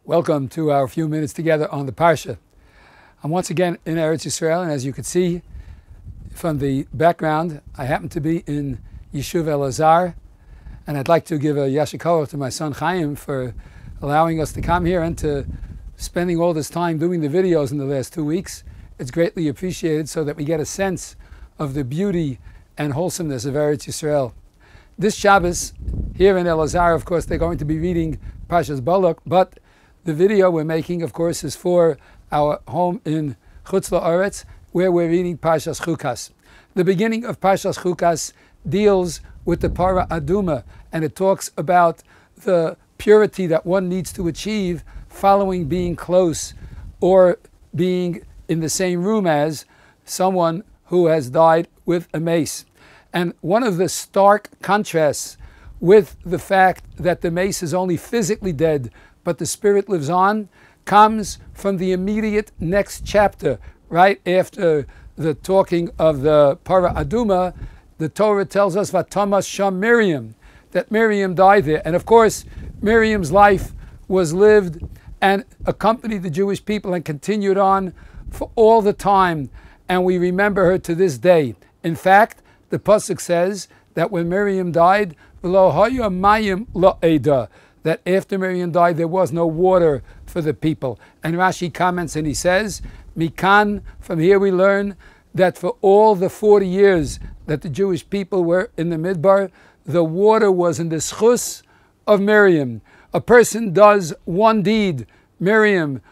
Welcome to our few minutes together on the Parsha. I'm once again in Eretz Yisrael, and as you can see from the background, I happen to be in Yishuv Elazar, and I'd like to give a yashikor to my son Chaim for allowing us to come here and to spending all this time doing the videos in the last 2 weeks. It's greatly appreciated so that we get a sense of the beauty and wholesomeness of Eretz Yisrael. This Shabbos, here in Elazar, of course, they're going to be reading Parshas Balak, but the video we're making, of course, is for our home in Chutz La'aretz, where we're reading Parshas Chukas. The beginning of Parshas Chukas deals with the Para Aduma, and it talks about the purity that one needs to achieve following being close or being in the same room as someone who has died with a mace. And one of the stark contrasts with the fact that the mace is only physically dead, but the spirit lives on, comes from the immediate next chapter. Right after the talking of the Para Aduma, the Torah tells us Vatamas Sham Miriam, that Miriam died there. And of course, Miriam's life was lived and accompanied the Jewish people and continued on for all the time. And we remember her to this day. In fact, the Pasuk says that when Miriam died, V'lo haya mayim la'eda, that after Miriam died, there was no water for the people. And Rashi comments and he says, Mikan, from here we learn that for all the 40 years that the Jewish people were in the Midbar, the water was in the schus of Miriam. A person does one deed. Miriam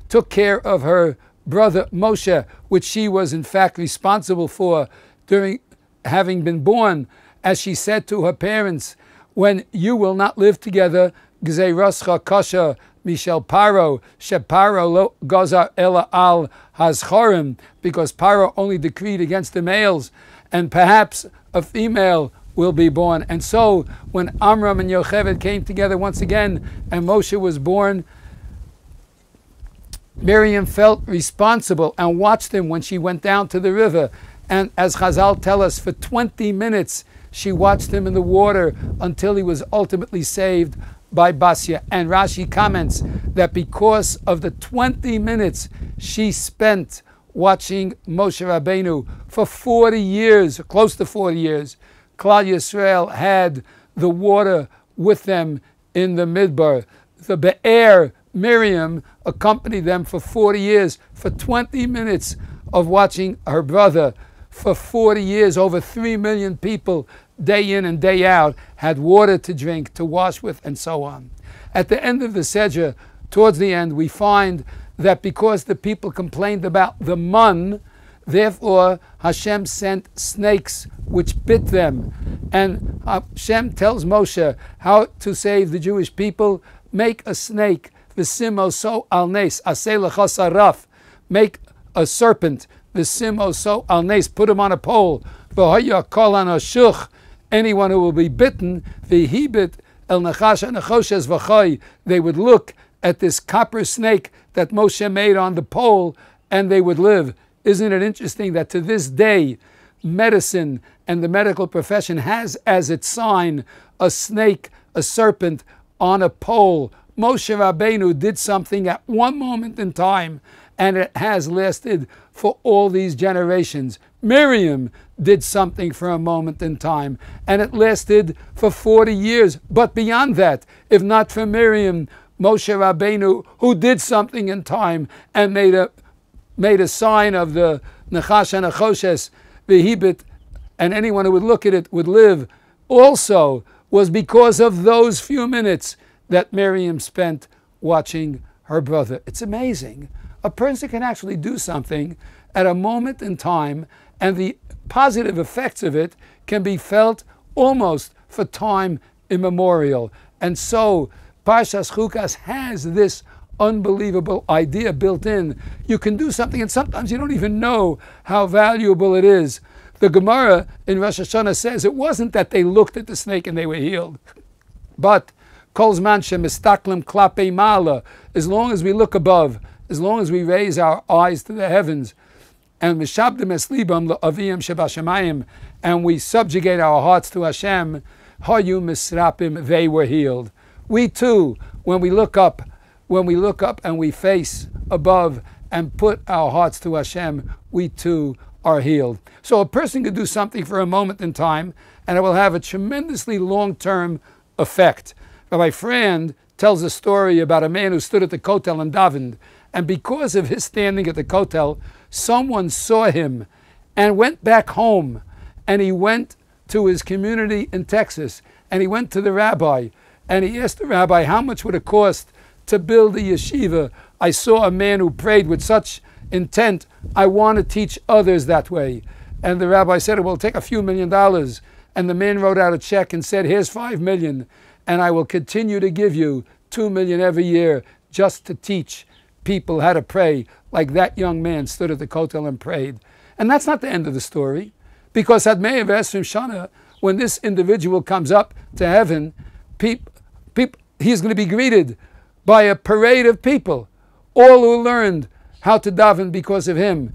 took care of her brother Moshe, which she was in fact responsible for during having been born, as she said to her parents, when you will not live together, Gzeirascha kasha mishel paro, sheparo lo gazar ela al hazchorim, because Paro only decreed against the males, and perhaps a female will be born. And so, when Amram and Yocheved came together once again, and Moshe was born, Miriam felt responsible and watched him when she went down to the river. And as Chazal tell us, for 20 minutes, she watched him in the water until he was ultimately saved by Basya. And Rashi comments that because of the 20 minutes she spent watching Moshe Rabbeinu for 40 years, close to 40 years, Klal Yisrael had the water with them in the Midbar. The Be'er, Miriam, accompanied them for 40 years, for 20 minutes of watching her brother. For 40 years, over 3 million people, day in and day out, had water to drink, to wash with, and so on. At the end of the Sedra, towards the end, we find that because the people complained about the mun, therefore Hashem sent snakes which bit them. And Hashem tells Moshe how to save the Jewish people. Make a snake, v'simo so al nes, aseh lecha saraf. Make a serpent, v'simo so al nes, put him on a pole. V'hoya kol anashuch, anyone who will be bitten, v'hibit el nachash anachoshes v'choy, they would look at this copper snake that Moshe made on the pole and they would live. Isn't it interesting that to this day, medicine and the medical profession has as its sign a snake, a serpent on a pole? Moshe Rabbeinu did something at one moment in time, and it has lasted for all these generations. Miriam did something for a moment in time, and it lasted for 40 years. But beyond that, if not for Miriam, Moshe Rabbeinu, who did something in time and made a sign of the Nachash and Achoshes, Vehibit, and anyone who would look at it would live, also was because of those few minutes that Miriam spent watching her brother. It's amazing. A person can actually do something at a moment in time, and the positive effects of it can be felt almost for time immemorial. And so Parshas Chukas has this unbelievable idea built in. You can do something, and sometimes you don't even know how valuable it is. The Gemara in Rosh Hashanah says it wasn't that they looked at the snake and they were healed, but Kol zman shemistaklim klapei mala, as long as we look above, as long as we raise our eyes to the heavens, and mishabdim es libam la'aviyim shebashamayim, and we subjugate our hearts to Hashem, hayu misrapim, they were healed. We too, when we look up when we look up and we face above and put our hearts to Hashem, we too are healed. So a person could do something for a moment in time, and it will have a tremendously long-term effect. My friend tells a story about a man who stood at the kotel and davened, and because of his standing at the kotel, someone saw him and went back home, and he went to his community in Texas, and he went to the rabbi, and he asked the rabbi, how much would it cost to build a yeshiva? I saw a man who prayed with such intent, I want to teach others that way. And the rabbi said, it will take a few $1,000,000. And the man wrote out a check and said, here's $5 million, and I will continue to give you $2 million every year just to teach people how to pray like that young man stood at the kotel and prayed. And that's not the end of the story, because at Me'av Esrim Shana, when this individual comes up to heaven, he's going to be greeted by a parade of people, all who learned how to daven because of him.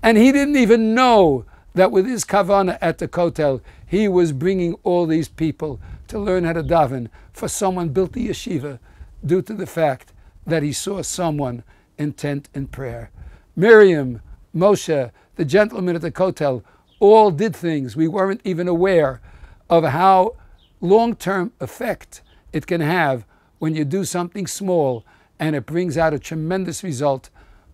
And he didn't even know that with his kavanah at the kotel, he was bringing all these people to learn how to daven, for someone built the yeshiva due to the fact that he saw someone intent in prayer. Miriam, Moshe, the gentleman at the kotel, all did things we weren't even aware of how long-term effect it can have when you do something small and it brings out a tremendous result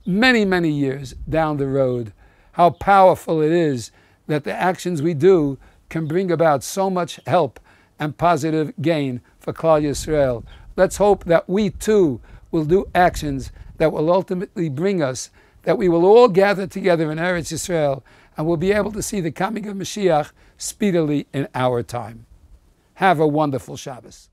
many, many years down the road. How powerful it is that the actions we do can bring about so much help and positive gain for Klal Yisrael. Let's hope that we too will do actions that will ultimately bring us, that we will all gather together in Eretz Yisrael, and we'll be able to see the coming of Mashiach speedily in our time. Have a wonderful Shabbos.